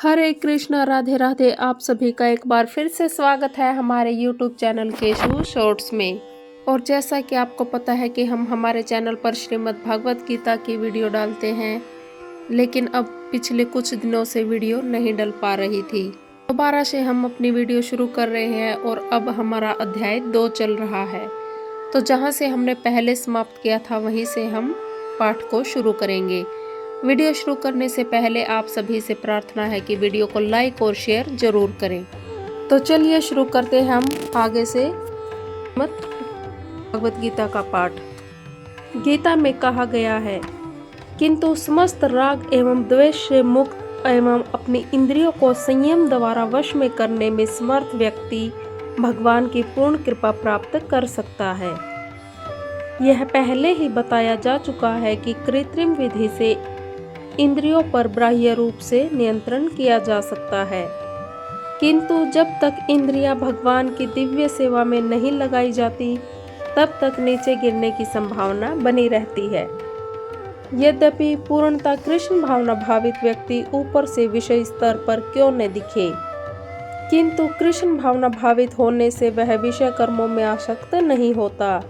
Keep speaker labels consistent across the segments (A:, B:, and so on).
A: हरे कृष्णा, राधे राधे। आप सभी का एक बार फिर से स्वागत है हमारे YouTube चैनल केशू शॉर्ट्स में। और जैसा कि आपको पता है कि हम हमारे चैनल पर श्रीमद् भागवत गीता की वीडियो डालते हैं, लेकिन अब पिछले कुछ दिनों से वीडियो नहीं डल पा रही थी। दोबारा से हम अपनी वीडियो शुरू कर रहे हैं और अब हमारा अध्याय 2 चल रहा है। तो जहाँ से हमने पहले समाप्त किया था वहीं से हम पाठ को शुरू करेंगे। वीडियो शुरू करने से पहले आप सभी से प्रार्थना है कि वीडियो को लाइक और शेयर जरूर करें। तो चलिए शुरू करते हैं हम आगे से भगवत गीता का पाठ। गीता में कहा गया है, किंतु समस्त राग एवं द्वेष से मुक्त एवं अपनी इंद्रियों को संयम द्वारा वश में करने में समर्थ व्यक्ति भगवान की पूर्ण कृपा प्राप्त कर सकता है। यह पहले ही बताया जा चुका है कि कृत्रिम विधि से इंद्रियों पर बाह्य रूप से नियंत्रण किया जा सकता है, किंतु जब तक इंद्रियां भगवान की दिव्य सेवा में नहीं लगाई जाती तब तक नीचे गिरने की संभावना बनी रहती है। यद्यपि पूर्णतः कृष्ण भावना भावित व्यक्ति ऊपर से विषय स्तर पर क्यों न दिखे, किंतु कृष्ण भावना भावित होने से वह विषय कर्मों में आसक्त नहीं होता।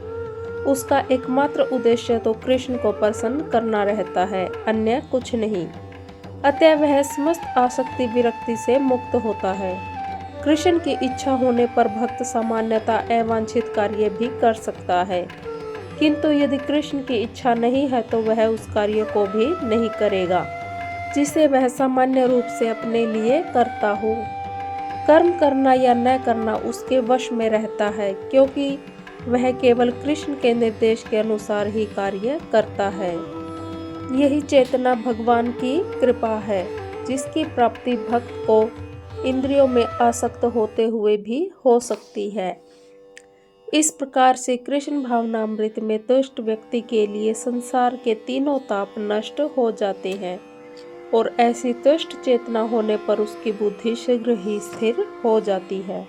A: उसका एकमात्र उद्देश्य तो कृष्ण को प्रसन्न करना रहता है, अन्य कुछ नहीं। अतः वह समस्त आसक्ति विरक्ति से मुक्त होता है। कृष्ण की इच्छा होने पर भक्त सामान्यतः अवांछित कार्य भी कर सकता है, किंतु यदि कृष्ण की इच्छा नहीं है तो वह उस कार्य को भी नहीं करेगा जिसे वह सामान्य रूप से अपने लिए करता हो। कर्म करना या न करना उसके वश में रहता है, क्योंकि वह केवल कृष्ण के निर्देश के अनुसार ही कार्य करता है। यही चेतना भगवान की कृपा है, जिसकी प्राप्ति भक्त को इंद्रियों में आसक्त होते हुए भी हो सकती है। इस प्रकार से कृष्ण भावनामृत में तुष्ट व्यक्ति के लिए संसार के तीनों ताप नष्ट हो जाते हैं और ऐसी तुष्ट चेतना होने पर उसकी बुद्धि शीघ्र ही स्थिर हो जाती है।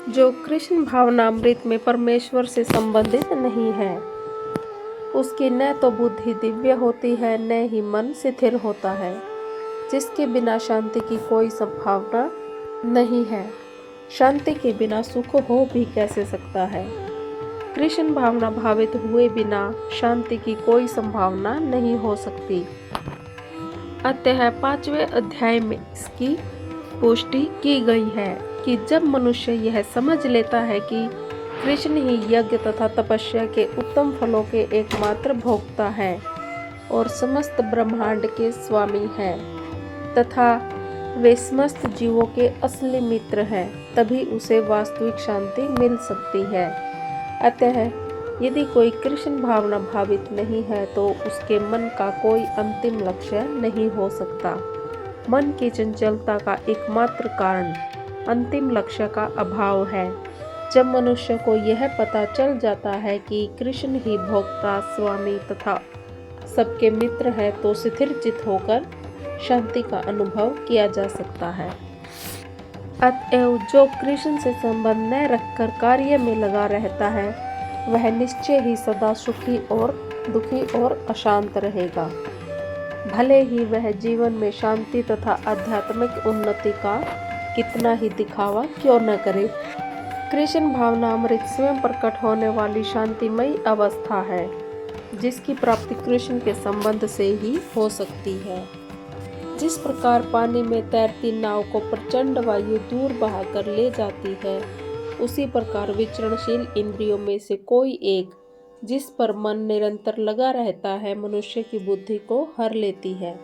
A: जो कृष्ण भावनामृत में परमेश्वर से संबंधित नहीं है, उसकी न तो बुद्धि दिव्य होती है न ही मन स्थिर होता है, जिसके बिना शांति की कोई संभावना नहीं है। शांति के बिना सुख हो भी कैसे सकता है। कृष्ण भावना भावित हुए बिना शांति की कोई संभावना नहीं हो सकती। अतः 5वें अध्याय में इसकी पुष्टि की गई है कि जब मनुष्य यह समझ लेता है कि कृष्ण ही यज्ञ तथा तपस्या के उत्तम फलों के एकमात्र भोक्ता है और समस्त ब्रह्मांड के स्वामी हैं तथा वे समस्त जीवों के असली मित्र हैं, तभी उसे वास्तविक शांति मिल सकती है। अतः यदि कोई कृष्ण भावना भावित नहीं है तो उसके मन का कोई अंतिम लक्ष्य नहीं हो सकता। मन की चंचलता का एकमात्र कारण अंतिम लक्ष्य का अभाव है। जब मनुष्य को यह पता चल जाता है कि कृष्ण ही भोक्ता, स्वामी तथा सबके मित्र है, तो स्थिर चित्त होकर शांति का अनुभव किया जा सकता है। अतएव जो कृष्ण से संबंध न रखकर कार्य में लगा रहता है, वह निश्चय ही सदा सुखी और दुखी और अशांत रहेगा, भले ही वह जीवन में शांति तथा आध्यात्मिक उन्नति का कितना ही दिखावा क्यों न करे। कृष्ण भावनामृत स्वयं प्रकट होने वाली शांतिमयी अवस्था है, जिसकी प्राप्ति कृष्ण के संबंध से ही हो सकती है। जिस प्रकार पानी में तैरती नाव को प्रचंड वायु दूर बहाकर ले जाती है, उसी प्रकार विचरणशील इंद्रियों में से कोई एक, जिस पर मन निरंतर लगा रहता है, मनुष्य की बुद्धि को हर लेती है।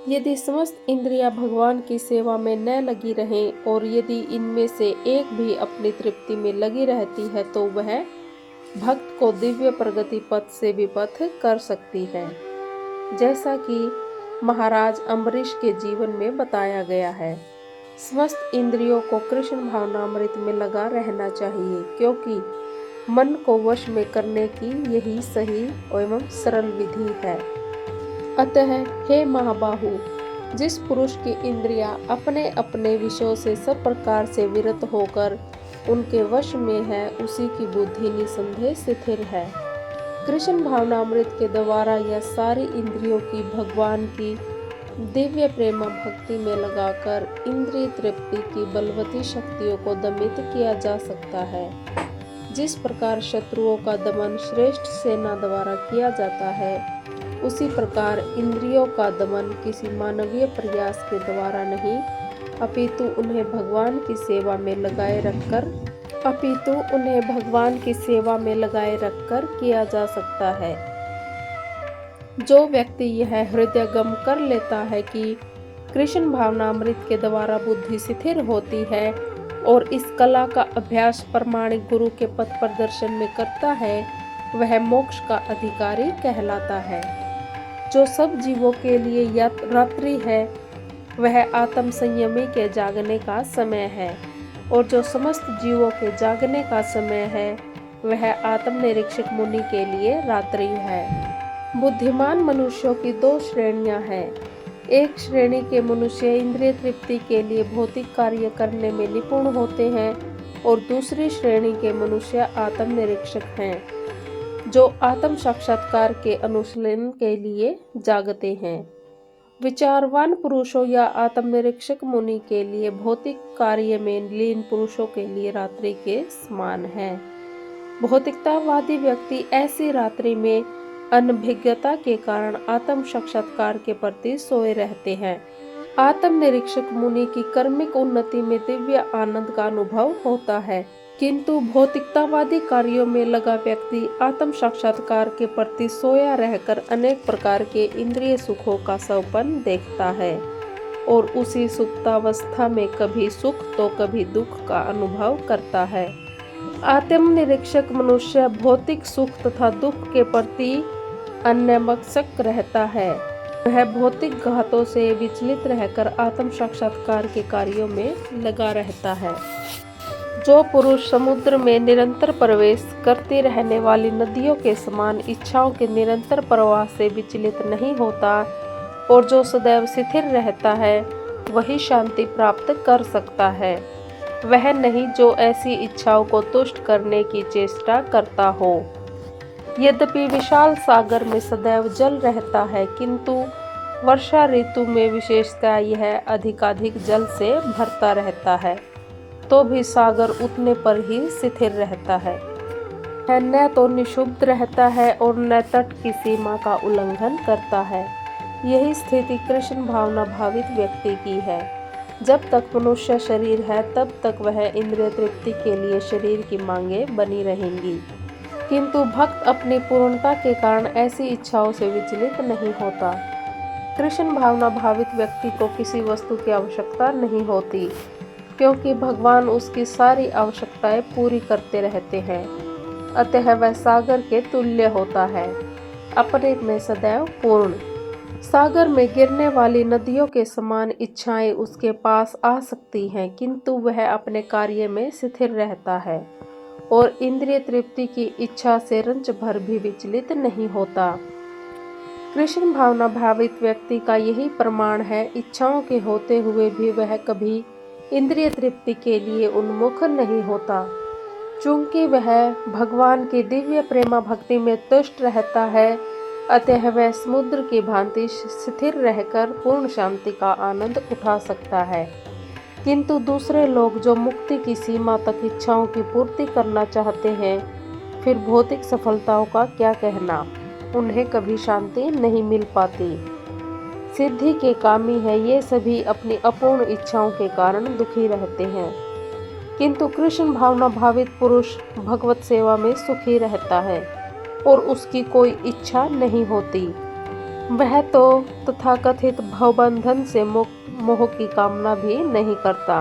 A: यदि समस्त इंद्रियां भगवान की सेवा में न लगी रहें और यदि इनमें से एक भी अपनी तृप्ति में लगी रहती है, तो वह भक्त को दिव्य प्रगति पथ से विपथ कर सकती है, जैसा कि महाराज अम्बरीश के जीवन में बताया गया है। समस्त इंद्रियों को कृष्ण भावनामृत में लगा रहना चाहिए, क्योंकि मन को वश में करने की यही सही एवं सरल विधि है। अतः हे महाबाहु, जिस पुरुष की इंद्रियां अपने अपने विषयों से सब प्रकार से विरत होकर उनके वश में है, उसी की बुद्धि निसंदेह स्थिर है। कृष्ण भावनामृत के द्वारा यह सारी इंद्रियों की भगवान की दिव्य प्रेम भक्ति में लगाकर इंद्रिय तृप्ति की बलवती शक्तियों को दमित किया जा सकता है। जिस प्रकार शत्रुओं का दमन श्रेष्ठ सेना द्वारा किया जाता है, उसी प्रकार इंद्रियों का दमन किसी मानवीय प्रयास के द्वारा नहीं, अपितु उन्हें भगवान की सेवा में लगाए रखकर किया जा सकता है। जो व्यक्ति यह हृदयगम कर लेता है कि कृष्ण भावनामृत के द्वारा बुद्धि स्थिर होती है और इस कला का अभ्यास प्रमाणिक गुरु के पथ प्रदर्शन में करता है, वह मोक्ष का अधिकारी कहलाता है। जो सब जीवों के लिए रात्रि है, वह आत्म संयमी के जागने का समय है, और जो समस्त जीवों के जागने का समय है, वह आत्मनिरीक्षक मुनि के लिए रात्रि है। बुद्धिमान मनुष्यों की दो श्रेणियां हैं। एक श्रेणी के मनुष्य इंद्रिय तृप्ति के लिए भौतिक कार्य करने में निपुण होते हैं, और दूसरी श्रेणी के मनुष्य आत्मनिरीक्षक हैं, जो आत्म साक्षात्कार के अनुशीलन के लिए जागते हैं। विचारवान पुरुषों या आत्मनिरीक्षक मुनि के लिए भौतिक कार्य में लीन पुरुषों के लिए रात्रि के समान है। भौतिकतावादी व्यक्ति ऐसी रात्रि में अनभिज्ञता के कारण आत्म साक्षात्कार के प्रति सोए रहते हैं। आत्मनिरीक्षक मुनि की कर्मिक उन्नति में दिव्य आनंद का अनुभव होता है, किंतु भौतिकतावादी कार्यों में लगा व्यक्ति आत्म साक्षात्कार के प्रति सोया रहकर अनेक प्रकार के इंद्रिय सुखों का सौपन देखता है, और उसी सुप्तावस्था में कभी सुख तो कभी दुख का अनुभव करता है। आत्मनिरीक्षक मनुष्य भौतिक सुख तथा दुख के प्रति अन्यमनस्क रहता है। वह भौतिक घातों से विचलित रहकर आत्म साक्षात्कार के कार्यों में लगा रहता है। जो पुरुष समुद्र में निरंतर प्रवेश करती रहने वाली नदियों के समान इच्छाओं के निरंतर प्रवाह से विचलित नहीं होता, और जो सदैव स्थिर रहता है, वही शांति प्राप्त कर सकता है। वह नहीं जो ऐसी इच्छाओं को तुष्ट करने की चेष्टा करता हो। यद्यपि विशाल सागर में सदैव जल रहता है, किंतु वर्षा ऋतु में विशेषतः यह अधिकाधिक जल से भरता रहता है, तो भी सागर उतने पर ही स्थिर रहता है। न तो निशुब्ध रहता है और न तट की सीमा का उल्लंघन करता है। यही स्थिति कृष्ण भावना भावित व्यक्ति की है। जब तक मनुष्य शरीर है, तब तक वह इंद्रिय तृप्ति के लिए शरीर की मांगें बनी रहेंगी, किंतु भक्त अपनी पूर्णता के कारण ऐसी इच्छाओं से विचलित नहीं होता। कृष्ण भावना भावित व्यक्ति को किसी वस्तु की आवश्यकता नहीं होती, क्योंकि भगवान उसकी सारी आवश्यकताएं पूरी करते रहते हैं। अतः वह सागर के तुल्य होता है, अपने में सदैव पूर्ण। सागर में गिरने वाली नदियों के समान इच्छाएं उसके पास आ सकती हैं, किंतु वह अपने कार्य में स्थिर रहता है और इंद्रिय तृप्ति की इच्छा से रंच भर भी विचलित नहीं होता। कृष्ण भावना भावित व्यक्ति का यही प्रमाण है। इच्छाओं के होते हुए भी वह कभी इंद्रिय तृप्ति के लिए उन्मुख नहीं होता, चूंकि वह भगवान की दिव्य प्रेमा भक्ति में तुष्ट रहता है। अतः वह समुद्र की भांति स्थिर रहकर पूर्ण शांति का आनंद उठा सकता है। किंतु दूसरे लोग जो मुक्ति की सीमा तक इच्छाओं की पूर्ति करना चाहते हैं, फिर भौतिक सफलताओं का क्या कहना, उन्हें कभी शांति नहीं मिल पाती। सिद्धि के कामी है, ये सभी अपनी अपूर्ण इच्छाओं के कारण दुखी रहते हैं, किंतु कृष्ण भावना भावित पुरुष भगवत सेवा में सुखी रहता है और उसकी कोई इच्छा नहीं होती। वह तो तथाकथित भवबंधन से मुक्त मोह की कामना भी नहीं करता।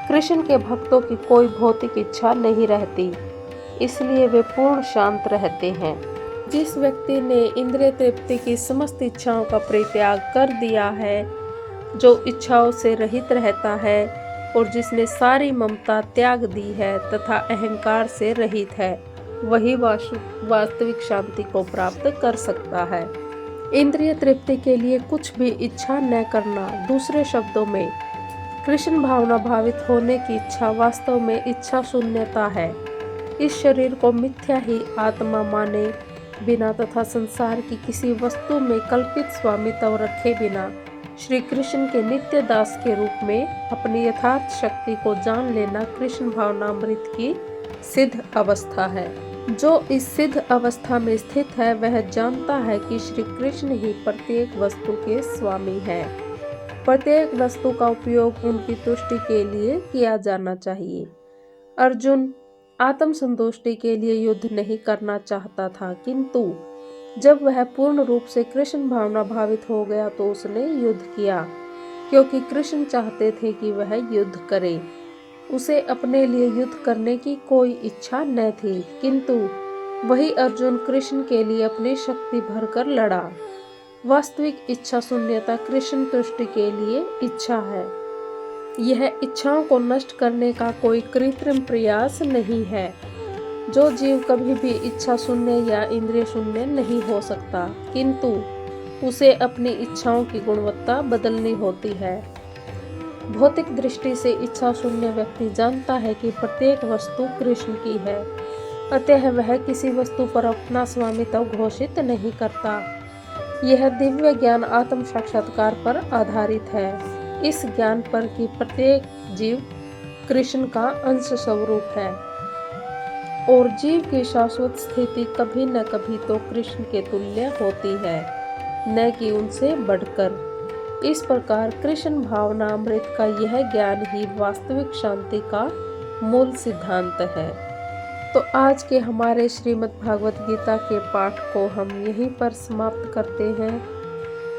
A: कृष्ण के भक्तों की कोई भौतिक इच्छा नहीं रहती, इसलिए वे पूर्ण शांत रहते हैं। जिस व्यक्ति ने इंद्रिय तृप्ति की समस्त इच्छाओं का परित्याग कर दिया है, जो इच्छाओं से रहित रहता है और जिसने सारी ममता त्याग दी है तथा अहंकार से रहित है, वही वास्तविक शांति को प्राप्त कर सकता है। इंद्रिय तृप्ति के लिए कुछ भी इच्छा न करना, दूसरे शब्दों में कृष्ण भावना भावित होने की इच्छा वास्तव में इच्छा शून्यता है। इस शरीर को मिथ्या ही आत्मा माने बिना तथा संसार की किसी वस्तु में कल्पित स्वामित्व रखे बिना श्री कृष्ण के नित्य दास के रूप में अपनी यथार्थ शक्ति को जान लेना कृष्ण भावनामृत की सिद्ध अवस्था है। जो इस सिद्ध अवस्था में स्थित है वह जानता है कि श्री कृष्ण ही प्रत्येक वस्तु के स्वामी है। प्रत्येक वस्तु का उपयोग उनकी तुष्टि के लिए किया जाना चाहिए। अर्जुन आत्म संतुष्टि के लिए युद्ध नहीं करना चाहता था, किंतु जब वह पूर्ण रूप से कृष्ण भावना भावित हो गया तो उसने युद्ध किया, क्योंकि कृष्ण चाहते थे कि वह युद्ध करे। उसे अपने लिए युद्ध करने की कोई इच्छा न थी, किंतु वही अर्जुन कृष्ण के लिए अपनी शक्ति भरकर लड़ा। वास्तविक इच्छा शून्यता कृष्ण तुष्टि के लिए इच्छा है। यह इच्छाओं को नष्ट करने का कोई कृत्रिम प्रयास नहीं है। जो जीव कभी भी इच्छा शून्य या इंद्रिय शून्य नहीं हो सकता, किंतु उसे अपनी इच्छाओं की गुणवत्ता बदलनी होती है। भौतिक दृष्टि से इच्छा शून्य व्यक्ति जानता है कि प्रत्येक वस्तु कृष्ण की है, अतः वह किसी वस्तु पर अपना स्वामित्व घोषित नहीं करता। यह दिव्य ज्ञान आत्म साक्षात्कार पर आधारित है। इस ज्ञान पर कि प्रत्येक जीव कृष्ण का अंश स्वरूप है और जीव की शाश्वत स्थिति कभी न कभी तो कृष्ण के तुल्य होती है, न कि उनसे बढ़कर। इस प्रकार कृष्ण भावनामृत का यह ज्ञान ही वास्तविक शांति का मूल सिद्धांत है। तो आज के हमारे श्रीमद् भागवत गीता के पाठ को हम यहीं पर समाप्त करते हैं।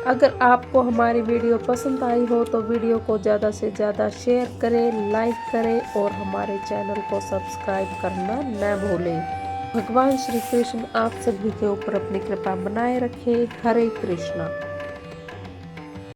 A: अगर आपको हमारी वीडियो पसंद आई हो तो वीडियो को ज़्यादा से ज़्यादा शेयर करें, लाइक करें और हमारे चैनल को सब्सक्राइब करना न भूलें। भगवान श्री कृष्ण आप सभी के ऊपर अपनी कृपा बनाए रखें। हरे कृष्णा।